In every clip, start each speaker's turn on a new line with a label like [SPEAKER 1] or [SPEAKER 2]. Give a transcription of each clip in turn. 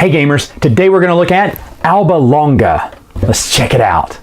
[SPEAKER 1] Hey gamers, today we're going to look at Alba Longa. Let's check it out.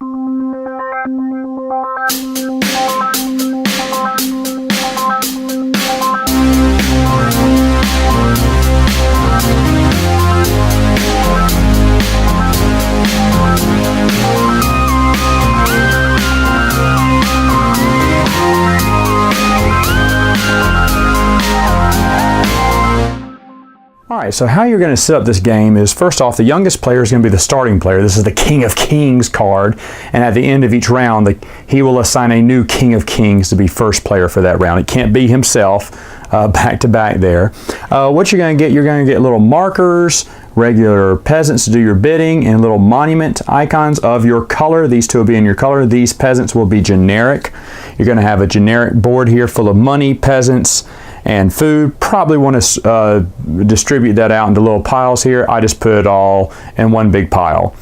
[SPEAKER 1] Alright, so how you're going to set up this game is, first off, the youngest player is going to be the starting player. This is the King of Kings card, and at the end of each round, he will assign a new King of Kings to be first player for that round. It can't be himself back to back there. What you're going to get little markers, regular peasants to do your bidding, and little monument icons of your color. These two will be in your color. These peasants will be generic. You're going to have a generic board here full of money, peasants, and food. Probably want to distribute that out into little piles here. I just put it all in one big pile.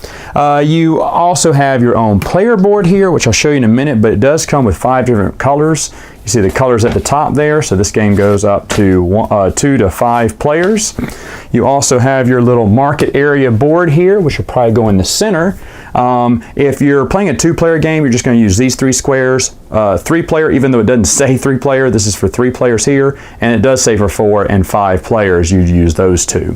[SPEAKER 1] You also have your own player board here, which I'll show you in a minute, but it does come with 5 different colors. You see the colors at the top there, so this game goes up to 2 to 5 players. You also have your little market area board here, which will probably go in the center. If you're playing a 2-player game, you're just going to use these 3 squares. 3-player, even though it doesn't say 3-player, this is for 3 players here, and it does say for 4 and 5 players, you'd use those 2.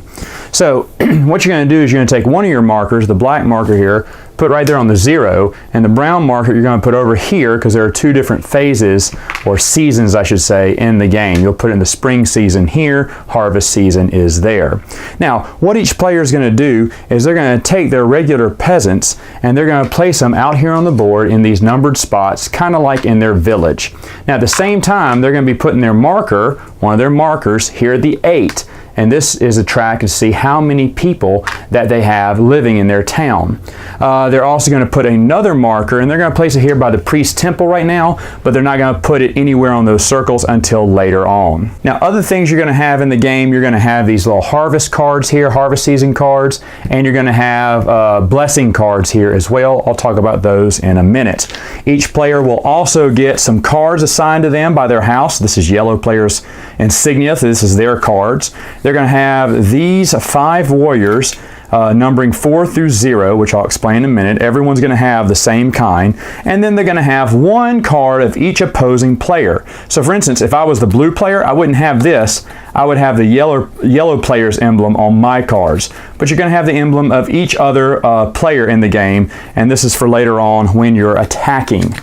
[SPEAKER 1] So what you're going to do is you're going to take one of your markers, the black marker here, put right there on the 0, and the brown marker you're going to put over here, because there are 2 different phases, or seasons I should say, in the game. You'll put in the spring season here, harvest season is there. Now what each player is going to do is they're going to take their regular peasants and they're going to place them out here on the board in these numbered spots, kind of like in their village. Now at the same time, they're going to be putting their marker, one of their markers, here at the 8. And this is a track to see how many people that they have living in their town. They're also going to put another marker, and they're going to place it here by the priest temple right now, but they're not going to put it anywhere on those circles until later on. Now other things you're going to have in the game, you're going to have these little harvest cards here, harvest season cards, and you're going to have blessing cards here as well. I'll talk about those in a minute. Each player will also get some cards assigned to them by their house. This is yellow players' insignia, so this is their cards. They're going to have these 5 warriors numbering 4 through 0, which I'll explain in a minute. Everyone's going to have the same kind, and then they're going to have 1 card of each opposing player. So for instance, if I was the blue player, I wouldn't have this. I would have the yellow player's emblem on my cards, but you're going to have the emblem of each other player in the game, and this is for later on when you're attacking.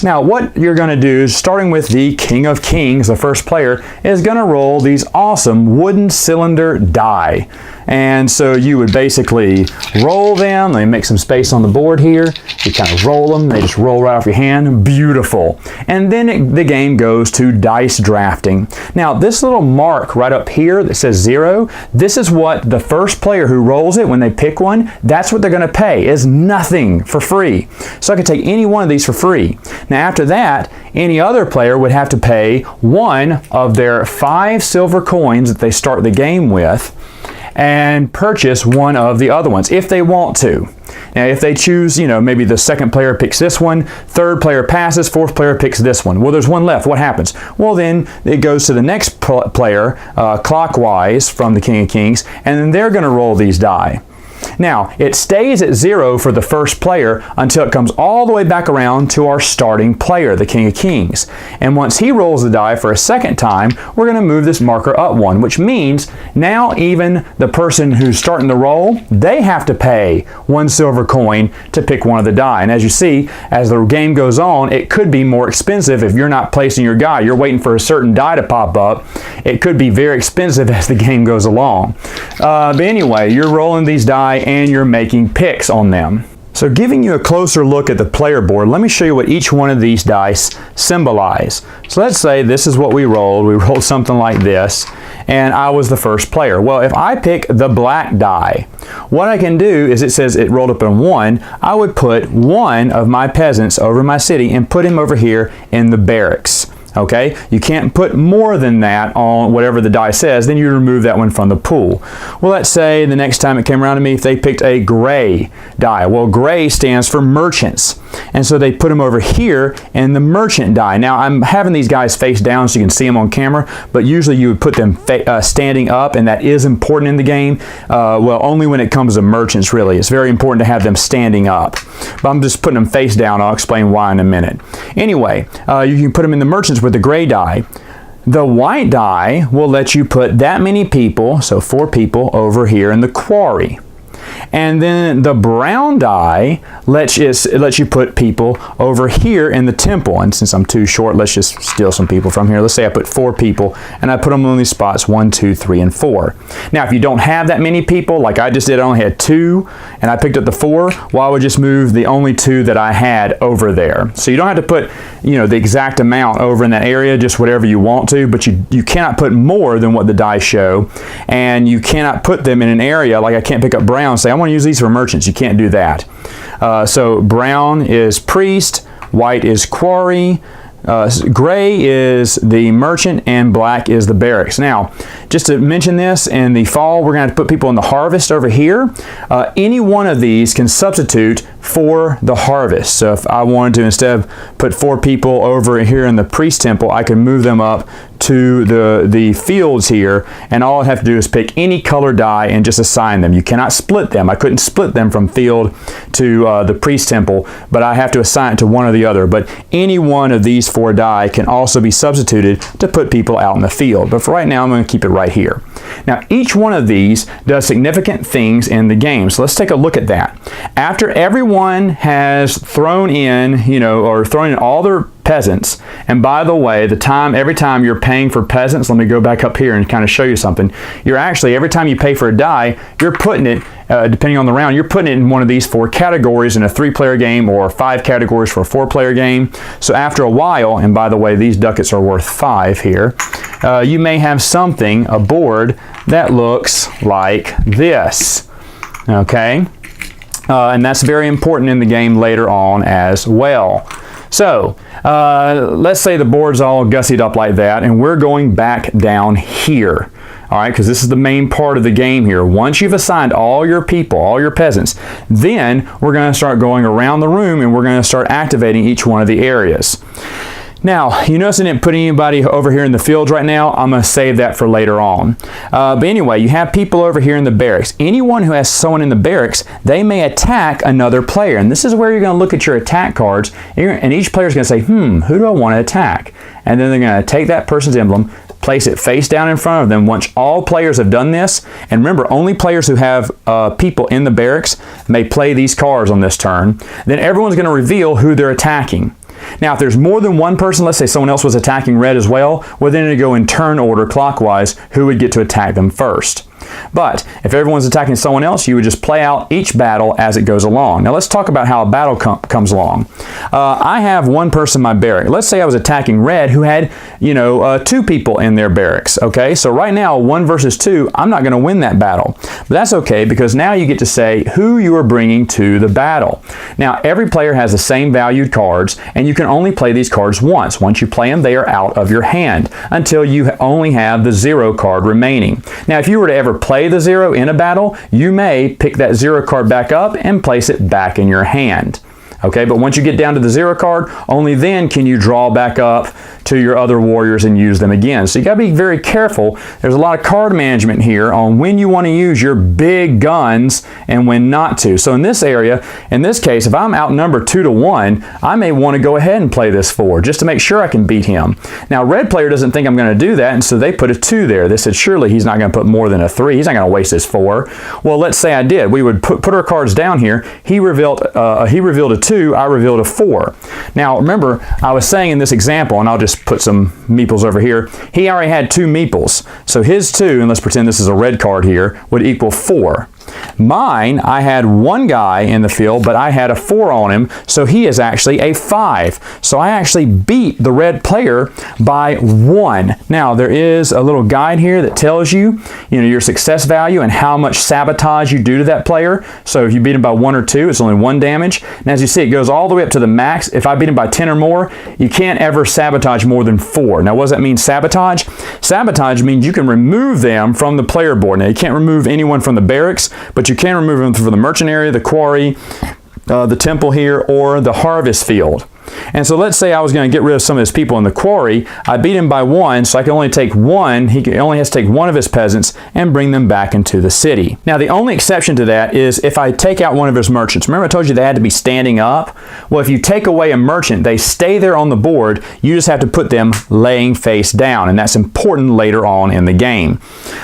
[SPEAKER 1] Now what you're going to do is, starting with the King of Kings, the first player, is going to roll these awesome wooden cylinder die. And so you would basically roll them. Let me make some space on the board here. You kind of roll them. They just roll right off your hand. Beautiful. And then the game goes to dice drafting. Now this little mark right up here that says 0, this is what the first player who rolls it, when they pick one, that's what they're going to pay. It's nothing, for free. So I could take any one of these for free. Now after that, any other player would have to pay 1 of their 5 silver coins that they start the game with, and purchase one of the other ones if they want to. Now if they choose, maybe the second player picks this one, third player passes, fourth player picks this one. Well, there's one left. What happens? Well, then it goes to the next player clockwise from the King of Kings, and then they're going to roll these die. Now, it stays at 0 for the first player until it comes all the way back around to our starting player, the King of Kings. And once he rolls the die for a second time, we're going to move this marker up 1, which means now even the person who's starting the roll, they have to pay 1 silver coin to pick one of the die. And as you see, as the game goes on, it could be more expensive if you're not placing your die. You're waiting for a certain die to pop up. It could be very expensive as the game goes along. But anyway, you're rolling these die and you're making picks on them. So giving you a closer look at the player board, let me show you what each one of these dice symbolize. So let's say this is what we rolled. We rolled something like this, and I was the first player. Well, if I pick the black die, what I can do is, it says it rolled up in 1, I would put 1 of my peasants over my city and put him over here in the barracks. Okay, you can't put more than that on whatever the die says, then you remove that one from the pool. Well, let's say the next time it came around to me, if they picked a gray die. Well, gray stands for merchants, and so they put them over here in the merchant die. Now, I'm having these guys face down so you can see them on camera, but usually you would put them standing up, and that is important in the game. Well, only when it comes to merchants, really. It's very important to have them standing up. But I'm just putting them face down. I'll explain why in a minute. Anyway, you can put them in the merchants with the gray die. The white die will let you put that many people, so 4 people, over here in the quarry. And then the brown die lets you put people over here in the temple. And since I'm too short, let's just steal some people from here. Let's say I put 4 people, and I put them on these spots 1, 2, 3, and 4. Now, if you don't have that many people, like I just did, I only had 2, and I picked up the 4, well, I would just move the only 2 that I had over there. So you don't have to put, the exact amount over in that area, just whatever you want to, but you cannot put more than what the dice show, and you cannot put them in an area, like I can't pick up brown and say, I want to use these for merchants. You can't do that. So brown is priest, white is quarry, gray is the merchant, and black is the barracks. Now, just to mention this, in the fall, we're going to have to put people in the harvest over here. Any one of these can substitute for the harvest. So if I wanted to instead put 4 people over here in the priest temple, I can move them up to the fields here, and all I have to do is pick any color die and just assign them. You cannot split them. I couldn't split them from field to the priest temple, but I have to assign it to one or the other. But any one of these 4 die can also be substituted to put people out in the field. But for right now, I'm going to keep it right here. Now, each one of these does significant things in the game. So let's take a look at that. After everyone has thrown in, or thrown in all their peasants, and by the way, every time you're paying for peasants, let me go back up here and kind of show you something. You're actually, every time you pay for a die, you're putting it, depending on the round, you're putting it in one of these 4 categories in a 3-player game, or 5 categories for a 4-player game. So after a while, and by the way, these ducats are worth 5 here, you may have something, a board, that looks like this. Okay? And that's very important in the game later on as well. So, let's say the board's all gussied up like that, and we're going back down here. All right, because this is the main part of the game here. Once you've assigned all your people, all your peasants, then we're going to start going around the room, and we're going to start activating each one of the areas. Now, you notice I didn't put anybody over here in the fields right now. I'm going to save that for later on. But anyway, you have people over here in the barracks. Anyone who has someone in the barracks, they may attack another player. And this is where you're going to look at your attack cards, and each player is going to say, who do I want to attack? And then they're going to take that person's emblem, place it face down in front of them. Once all players have done this, and remember, only players who have people in the barracks may play these cards on this turn, then everyone's going to reveal who they're attacking. Now, if there's more than one person, let's say someone else was attacking red as well, then it'd go in turn order clockwise who would get to attack them first. But if everyone's attacking someone else, you would just play out each battle as it goes along. Now let's talk about how a battle comes along. I have one person in my barrack. Let's say I was attacking red who had, 2 people in their barracks. Okay, so right now 1 versus 2, I'm not going to win that battle. But that's okay, because now you get to say who you are bringing to the battle. Now every player has the same valued cards, and you can only play these cards once. Once you play them, they are out of your hand until you only have the 0 card remaining. Now if you were to ever play the 0 in a battle, you may pick that 0 card back up and place it back in your hand. Okay, but once you get down to the 0 card, only then can you draw back up to your other warriors and use them again. So you got to be very careful. There's a lot of card management here on when you want to use your big guns and when not to. So in this area, in this case, if I'm outnumbered 2-1, I may want to go ahead and play this 4 just to make sure I can beat him. Now, red player doesn't think I'm going to do that, and so they put a 2 there. They said, surely he's not going to put more than a 3. He's not going to waste his 4. Well, let's say I did. We would put our cards down here. He revealed a 2, I revealed a 4. Now, remember, I was saying in this example, and I'll just put some meeples over here, he already had 2 meeples. So his 2, and let's pretend this is a red card here, would equal 4. Mine, I had 1 guy in the field, but I had a 4 on him, so he is actually a 5. So I actually beat the red player by 1. Now, there is a little guide here that tells you, your success value and how much sabotage you do to that player. So if you beat him by 1 or 2, it's only 1 damage. And as you see, it goes all the way up to the max. If I beat him by 10 or more, you can't ever sabotage more than 4. Now, what does that mean, sabotage? Sabotage means you can remove them from the player board. Now, you can't remove anyone from the barracks, but you can remove them from the merchant area, the quarry, the temple here, or the harvest field. And so let's say I was going to get rid of some of his people in the quarry. I beat him by 1, so I can only take 1. He only has to take 1 of his peasants and bring them back into the city. Now, the only exception to that is if I take out one of his merchants. Remember I told you they had to be standing up? Well, if you take away a merchant, they stay there on the board. You just have to put them laying face down, and that's important later on in the game.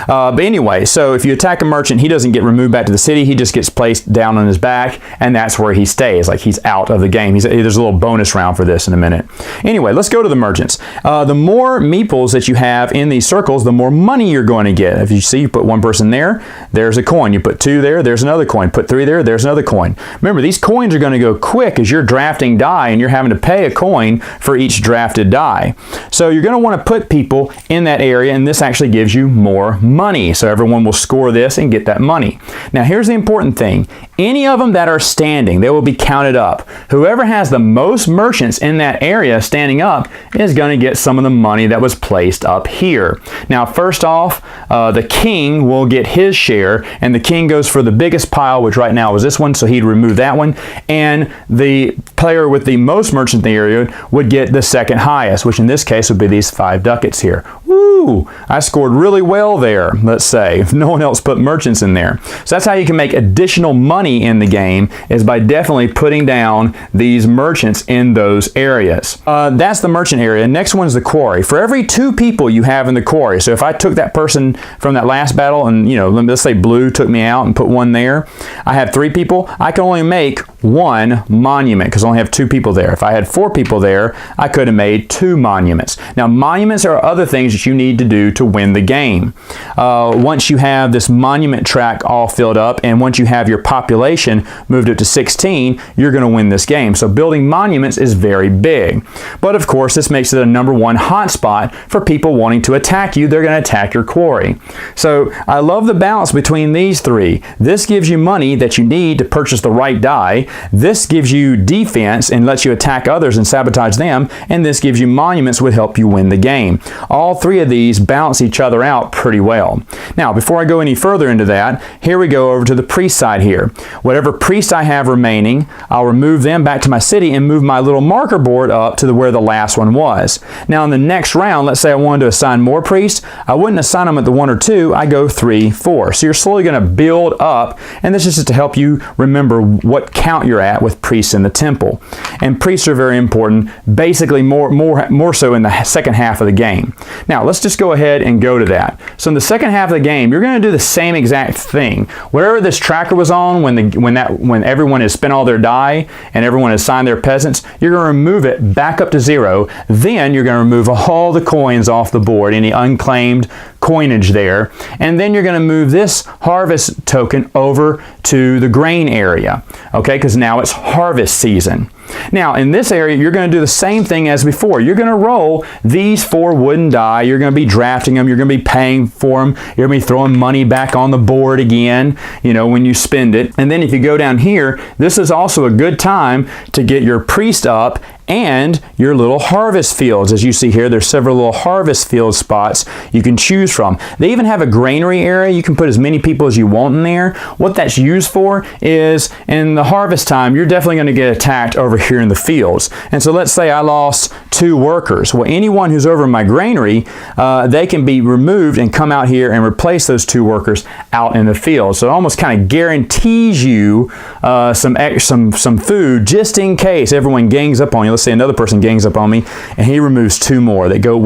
[SPEAKER 1] But anyway, so if you attack a merchant, he doesn't get removed back to the city. He just gets placed down on his back, and that's where he stays. Like, he's out of the game. There's a little bonus round for this in a minute. Anyway, let's go to the merchants. The more meeples that you have in these circles, the more money you're going to get. If you see, you put 1 person there, there's a coin. You put 2 there, there's another coin. Put 3 there, there's another coin. Remember, these coins are going to go quick as you're drafting die, and you're having to pay a coin for each drafted die. So you're going to want to put people in that area, and this actually gives you more money. So everyone will score this and get that money. Now, here's the important thing. Any of them that are standing, they will be counted up. Whoever has the most merchants in that area standing up is going to get some of the money that was placed up here. Now, first off, the king will get his share, and the king goes for the biggest pile, which right now is this one, so he'd remove that one, and the player with the most merchants in the area would get the second highest, which in this case would be these 5 ducats here. Woo! I scored really well there, let's say, if no one else put merchants in there. So that's how you can make additional money in the game, is by definitely putting down these merchants in those areas. That's the merchant area. Next one is the quarry. For every 2 people you have in the quarry, so if I took that person from that last battle and, let's say blue took me out and put 1 there, I have 3 people, I can only make 1 monument because I only have 2 people there. If I had 4 people there, I could have made 2 monuments. Now, monuments are other things that you need to do to win the game. Once you have this monument track all filled up, and once you have your population moved up to 16, you're going to win this game. So building monuments is very big. But of course, this makes it a #1 hotspot for people wanting to attack you. They're going to attack your quarry. So I love the balance between these 3. This gives you money that you need to purchase the right die. This gives you defense and lets you attack others and sabotage them. And this gives you monuments, which help you win the game. All 3 of these balance each other out pretty well. Now, before I go any further into that, here we go over to the priest side here. Whatever priest I have remaining, I'll remove them back to my city and move my little marker board up to where the last one was. Now, in the next round, let's say I wanted to assign more priests. I wouldn't assign them at the 1 or 2. I go 3, 4. So you're slowly going to build up, and this is just to help you remember what count you're at with priests in the temple. And priests are very important, basically more so in the second half of the game. Now, let's just go ahead and go to that. So in the second half of the game, you're going to do the same exact thing. Wherever this tracker was on, when everyone has spent all their die and everyone has signed their peasants, you're going to remove it back up to 0. Then you're going to remove all the coins off the board, any unclaimed coinage there, and then you're going to move this harvest token over to the grain area, okay, because now it's harvest season. Now, in this area, you're going to do the same thing as before. You're going to roll these 4 wooden die. You're going to be drafting them. You're going to be paying for them. You're going to be throwing money back on the board again, when you spend it. And then if you go down here, this is also a good time to get your priest up and your little harvest fields. As you see here, there's several little harvest field spots you can choose from. They even have a granary area. You can put as many people as you want in there. What that's used for is in the harvest time, you're definitely going to get attacked over here in the fields. And so let's say I lost 2 workers. Well, anyone who's over in my granary, they can be removed and come out here and replace those 2 workers out in the field. So it almost kind of guarantees you some food just in case everyone gangs up on you. Let's say another person gangs up on me and he removes 2 more. They'd go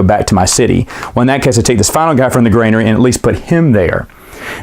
[SPEAKER 1] back to my city. Well, in that case, I take this final guy from the granary and at least put him there.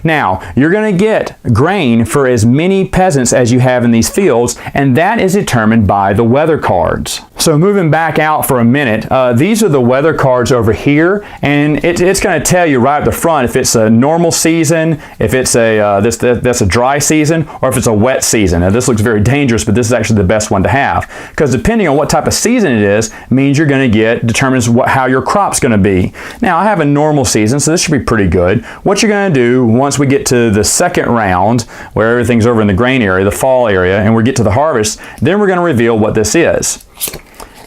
[SPEAKER 1] Now, you're going to get grain for as many peasants as you have in these fields, and that is determined by the weather cards. So moving back out for a minute, these are the weather cards over here, and it's going to tell you right up the front if it's a normal season, if it's that's a dry season, or if it's a wet season. Now this looks very dangerous, but this is actually the best one to have, because depending on what type of season it is, means you're going to determines how your crop's going to be. Now I have a normal season, so this should be pretty good. What you're going to do once we get to the second round, where everything's over in the grain area, the fall area, and we get to the harvest, then we're going to reveal what this is.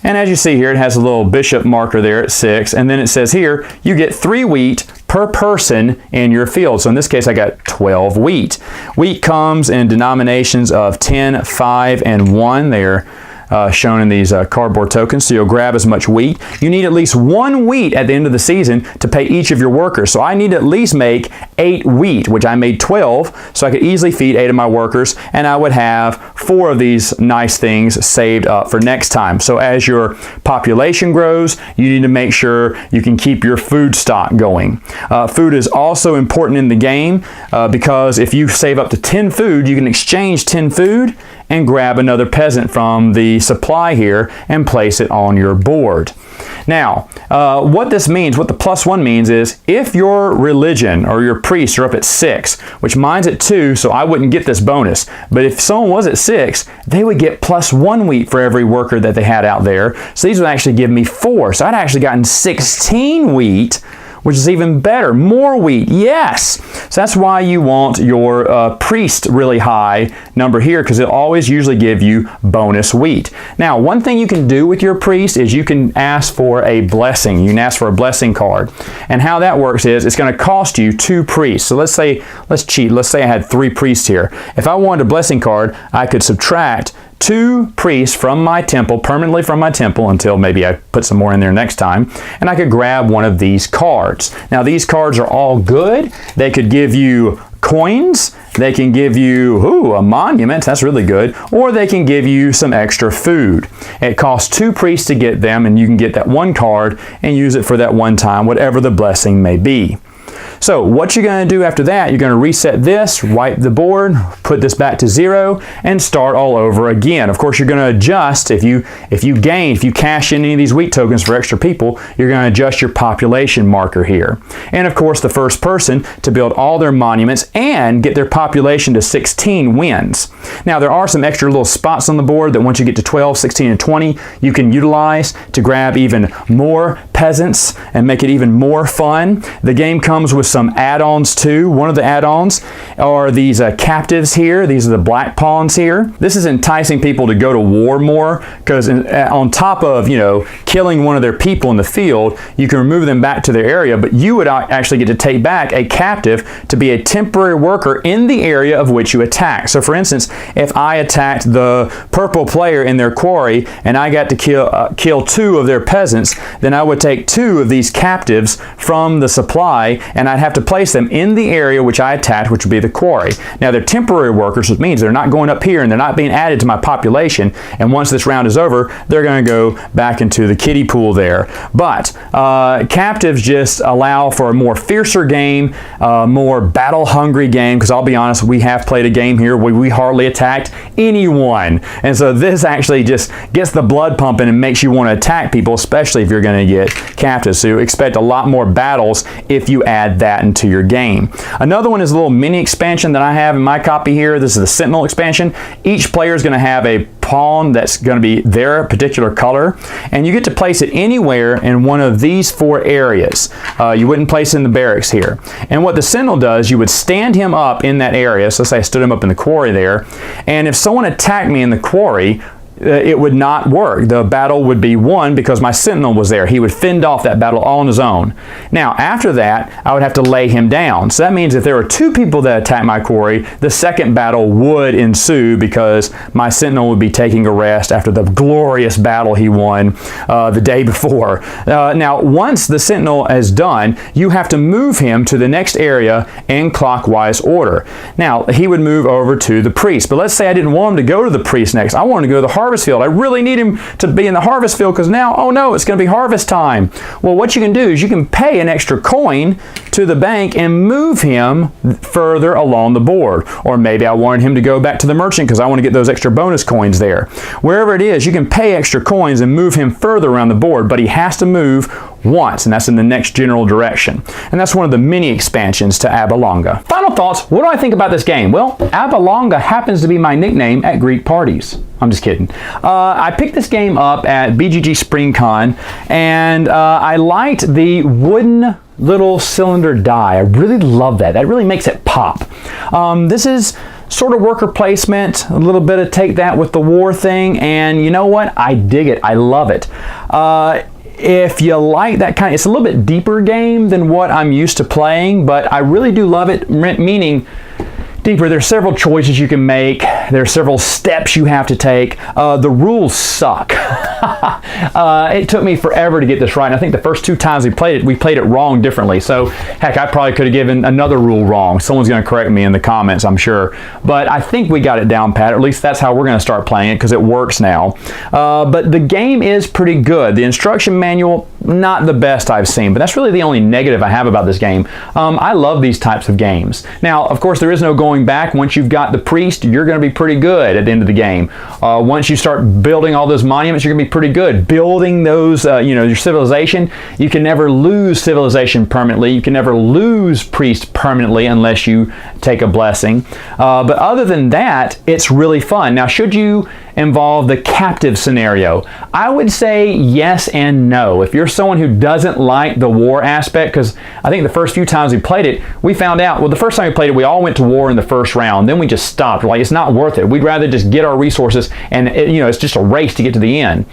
[SPEAKER 1] And as you see here, it has a little bishop marker there at 6, and then it says here, you get 3 wheat per person in your field. So in this case, I got 12 wheat. Wheat comes in denominations of 10, 5, and 1. They're shown in these cardboard tokens, so you'll grab as much wheat. You need at least 1 wheat at the end of the season to pay each of your workers. So I need to at least make 8 wheat, which I made 12, so I could easily feed 8 of my workers, and I would have 4 of these nice things saved up for next time. So as your population grows, you need to make sure you can keep your food stock going. Food is also important in the game because if you save up to 10 food, you can exchange 10 food and grab another peasant from the supply here and place it on your board. Now, what this means, what the +1 means is if your religion or your priests are up at 6, which mine's at 2, so I wouldn't get this bonus, but if someone was at 6, they would get +1 wheat for every worker that they had out there. So these would actually give me 4. So I'd actually gotten 16 wheat, which is even better. More wheat, yes. So that's why you want your priest really high number here, because it'll always usually give you bonus wheat. Now, one thing you can do with your priest is you can ask for a blessing. You can ask for a blessing card. And how that works is it's going to cost you 2 priests. So let's cheat. Let's say I had 3 priests here. If I wanted a blessing card, I could subtract 2 priests from my temple, permanently from my temple, until maybe I put some more in there next time, and I could grab one of these cards. Now these cards are all good. They could give you coins, they can give you a monument, that's really good, or they can give you some extra food. It costs 2 priests to get them, and you can get that 1 card and use it for that one time, whatever the blessing may be. So what you're going to do after that, you're going to reset this, wipe the board, put this back to 0, and start all over again. Of course, you're going to adjust. If you cash in any of these wheat tokens for extra people, you're going to adjust your population marker here. And of course, the first person to build all their monuments and get their population to 16 wins. Now, there are some extra little spots on the board that once you get to 12, 16, and 20, you can utilize to grab even more peasants and make it even more fun. The game comes with some add-ons too. One of the add-ons are these captives here. These are the black pawns here. This is enticing people to go to war more, because on top of, killing one of their people in the field, you can remove them back to their area, but you would actually get to take back a captive to be a temporary worker in the area of which you attack. So for instance, if I attacked the purple player in their quarry and I got to kill 2 of their peasants, then I would take 2 of these captives from the supply, and I'd have to place them in the area which I attacked, which would be the quarry. Now they're temporary workers, which means they're not going up here and they're not being added to my population, and once this round is over, they're going to go back into the kiddie pool there. But captives just allow for a more fiercer game, more battle-hungry game, because I'll be honest, we have played a game here where we hardly attacked anyone. And so this actually just gets the blood pumping and makes you want to attack people, especially if you're going to get captives. So you expect a lot more battles if you add that into your game. Another one is a little mini expansion that I have in my copy here. This is the Sentinel expansion. Each player is going to have a pawn that's going to be their particular color, and you get to place it anywhere in one of these 4 areas. You wouldn't place it in the barracks here. And what the Sentinel does, you would stand him up in that area. So let's say I stood him up in the quarry there, and if someone attacked me in the quarry, it would not work. The battle would be won because my Sentinel was there. He would fend off that battle all on his own. Now, after that, I would have to lay him down. So that means if there were 2 people that attacked my quarry, the second battle would ensue because my Sentinel would be taking a rest after the glorious battle he won the day before. Now, once the Sentinel is done, you have to move him to the next area in clockwise order. Now, he would move over to the priest. But let's say I didn't want him to go to the priest next. I wanted to go to the harvest field. I really need him to be in the harvest field because now, oh no, it's going to be harvest time. Well, what you can do is you can pay an extra coin to the bank and move him further along the board. Or maybe I wanted him to go back to the merchant because I want to get those extra bonus coins there. Wherever it is, you can pay extra coins and move him further around the board, but he has to move once, and that's in the next general direction. And that's one of the mini expansions to Abalonga. Final thoughts, what do I think about this game? Well, Abalonga happens to be my nickname at Greek parties. I'm just kidding. I picked this game up at BGG SpringCon, and I liked the wooden little cylinder die. I really love that. That really makes it pop. This is sort of worker placement, a little bit of take that with the war thing, and you know what? I dig it. I love it. If you like that kind of, it's a little bit deeper game than what I'm used to playing, but I really do love it, meaning deeper. There's several choices you can make. There's several steps you have to take. The rules suck. It took me forever to get this right. And I think the first 2 times we played it wrong differently. So, heck, I probably could have given another rule wrong. Someone's going to correct me in the comments, I'm sure. But I think we got it down pat. Or at least that's how we're going to start playing it because it works now. But the game is pretty good. The instruction manual, not the best I've seen. But that's really the only negative I have about this game. I love these types of games. Now, of course, there is no going back. Once you've got the priest, you're going to be pretty good at the end of the game. Once you start building all those monuments, you're going to be pretty good. Building those, your civilization, you can never lose civilization permanently. You can never lose priest permanently unless you take a blessing. But other than that, it's really fun. Now, should you involve the captive scenario? I would say yes and no. If you're someone who doesn't like the war aspect, because I think the first few times we played it, we found out, well, the first time we played it, we all went to war in the first round. Then we just stopped. We're like, it's not worth it. We'd rather just get our resources, and it's just a race to get to the end.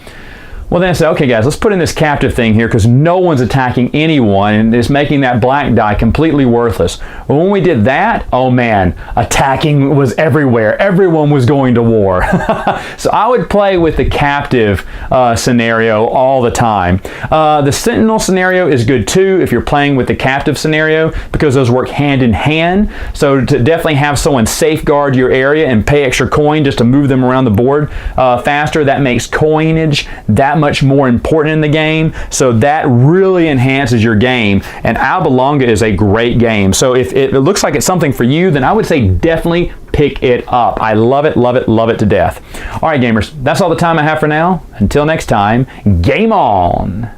[SPEAKER 1] Well, then I said, okay, guys, let's put in this captive thing here because no one's attacking anyone and it's making that black die completely worthless. But when we did that, oh man, attacking was everywhere. Everyone was going to war. So I would play with the captive scenario all the time. The Sentinel scenario is good too if you're playing with the captive scenario because those work hand in hand. So to definitely have someone safeguard your area and pay extra coin just to move them around the board faster, that makes coinage that much more important in the game, so that really enhances your game. And Abalonga is a great game, so if it looks like it's something for you, then I would say definitely pick it up. I love it, love it, love it to death. All right, gamers, that's all the time I have for now. Until next time, game on!